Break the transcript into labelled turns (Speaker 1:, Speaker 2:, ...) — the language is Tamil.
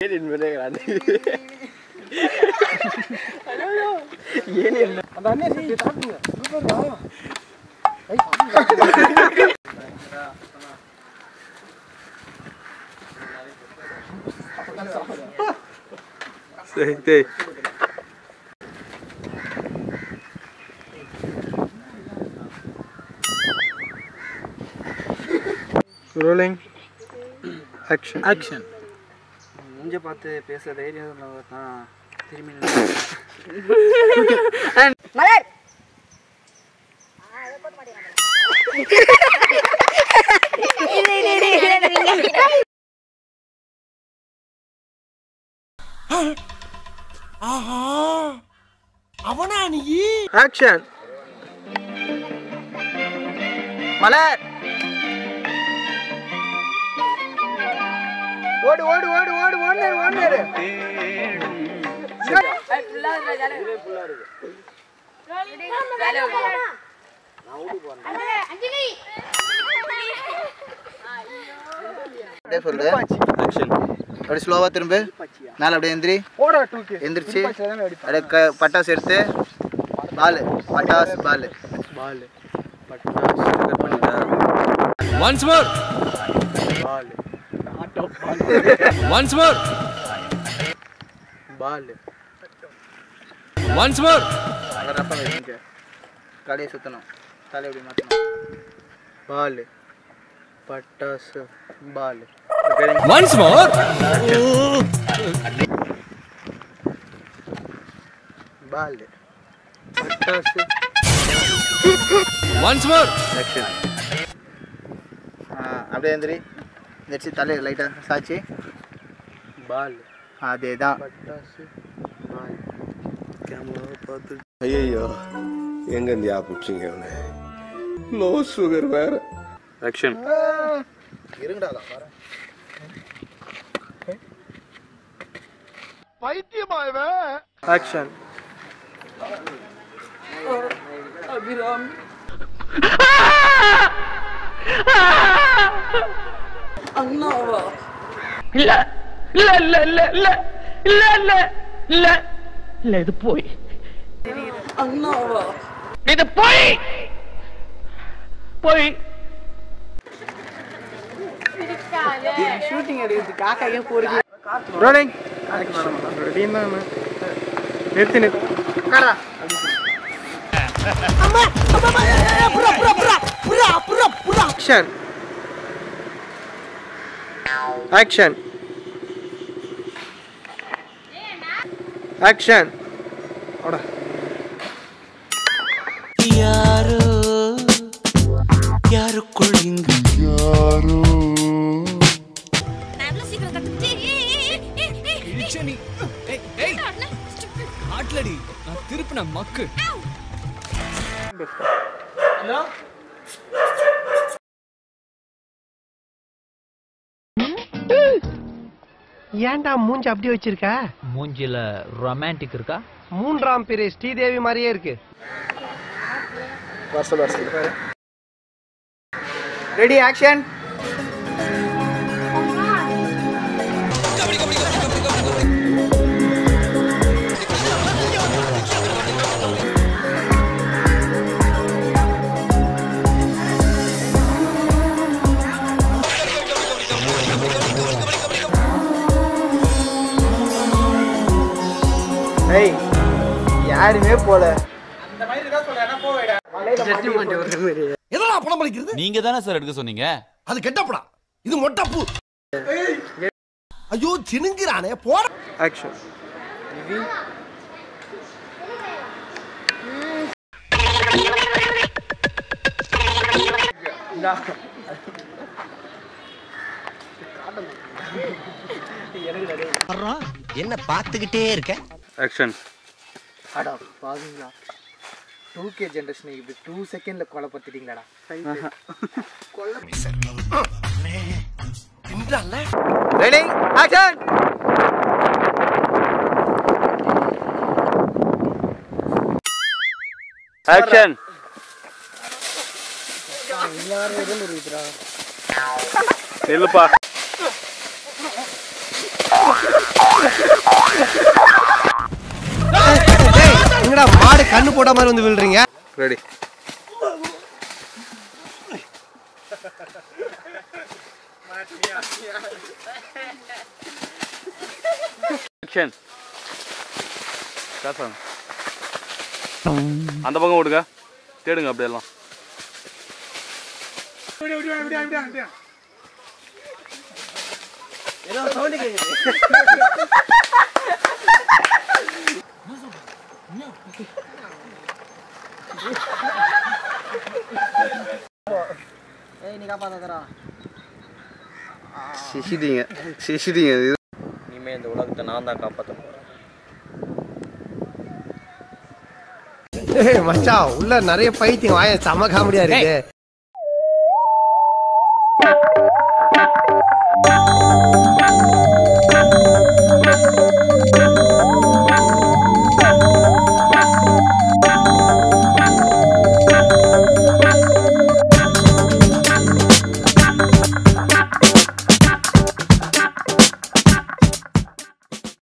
Speaker 1: ஏலியன் விளையாடுறான். ஏலியன் அந்த அண்ணே சீ தாக்குங்க. சூப்பர்டா. சரி. Rolling. Action.
Speaker 2: மூஞ்ச பார்த்து பேச தைரியம் தான் திரும்பி
Speaker 3: மலர்
Speaker 1: ஆஹா அவனா நீ ஆக்ஷன் மலர் ஓடு ஓடு ஓடு ஓடு ஓடுனேரு ஓடுனேரு
Speaker 3: ஐ ஃபுல்லா இருக்கு ஜாலே ஃபுல்லா இருக்கு ஜாலே நான் ஓடி போறேன் அஞ்சலி
Speaker 2: அப்படியே சொல்லு ஆக்ஷன் அப்படியே ஸ்லோவா திரும்ப மேல அப்படியே எந்திரி
Speaker 1: போடா 2k
Speaker 2: எந்திரிச்சு அப்படியே பட்டாசு எடுத்து பால் பட்டாசு பால் பட்டாசு கட் பண்ணிட்டா
Speaker 4: once more once more
Speaker 1: பால்
Speaker 4: once more
Speaker 2: ரப்ப வைங்க காலியை சுத்தணும் தலை எப்படி மாத்தணும்
Speaker 1: பால் பட்டாசு பால்
Speaker 4: once more
Speaker 1: பால் பட்டாசு
Speaker 4: once more
Speaker 2: ஆக்ஷன் அப்படியே எந்திரி எந்திரிச்சு தலை லைட்டா சாச்சி
Speaker 1: பால்
Speaker 2: அதேதான்
Speaker 1: பட்டாசு பால் கேமரா பார்த்து
Speaker 5: ஐயோ எங்க இந்தியா புடிச்சிங்க அவனை நோ சுகர் வேற
Speaker 4: action
Speaker 2: இருங்கடா பாரு
Speaker 5: பைத்தியமா இவன்
Speaker 1: ஆக்ஷன்
Speaker 3: அபிராம் அண்ணாவா
Speaker 6: இல்ல இல்ல இல்ல இல்ல இல்ல இல்ல இல்ல இல்ல இல்ல இது போய்
Speaker 3: அண்ணாவா
Speaker 6: இது போய் போய்
Speaker 3: ஷூட்டிங் எடுத்து காக்கா ஏன் போறீங்க
Speaker 1: ரோலிங் ரெடி மேம் நிறுத்து
Speaker 2: உட்காரா
Speaker 1: Action. Action. Action. Oda.
Speaker 7: யாரோ யாருக்குள் இங்கு யாரோ
Speaker 8: நான் சீக்கிரம் கத்துட்டே
Speaker 4: இச்சனி ஏய் ஏய் ஆட்லடி நான் திருப்பின மக்கு
Speaker 1: ஹலோ ஏன்டா மூஞ்சி அப்படியே வச்சிருக்க
Speaker 6: மூஞ்சில ரொமான்டிக் இருக்கா
Speaker 1: மூன்றாம் பிறை ஸ்ரீதேவி மாதிரியே இருக்கு ரெடி ஆக்ஷன் ஏய் யாருமே போல அந்த மாதிரி தான் சொல்றேனா போவேடா ஜட்ஜ்மென்ட் ஒரு மாதிரி
Speaker 5: எதனா பணம் பலிக்கிறது
Speaker 4: நீங்க தானே சார் எடுக்க சொன்னீங்க
Speaker 5: அது கெட்டப்படா இது மொட்டப்பு ஐயோ சினுங்கிறானே போட
Speaker 1: ஆக்ஷன் இது
Speaker 7: என்ன பாத்துக்கிட்டே இருக்க
Speaker 4: ஆக்ஷன்
Speaker 2: அடா பாருங்களா 2K ஜெனரேஷன் இப்படி 2 செகண்ட்ல கொலை பத்திட்டீங்களாடா ரெடி ஆக்ஷன்
Speaker 4: ஆக்ஷன் நில்லுப்பா
Speaker 8: என்னடா மாடு கண்ணு போட்ட மாதிரி வந்து விழுறீங்க?
Speaker 5: ரெடி.
Speaker 4: ஆக்ஷன். காசா. அந்த பக்கம் ஓடுங்க. தேடுங்க அப்படியே எல்லாம்.
Speaker 8: ஏதோ சவுண்ட் கேக்குது. ஏய் நீ காப்பாத்தடா.
Speaker 5: சிசிடிங்க.
Speaker 1: இனிமே இந்த உலகத்தை நான் தான் காப்பாற்ற போறேன்.
Speaker 8: மச்சான் உள்ள நிறைய பைத்தியம் வாய செம காமெடியா இருக்கு.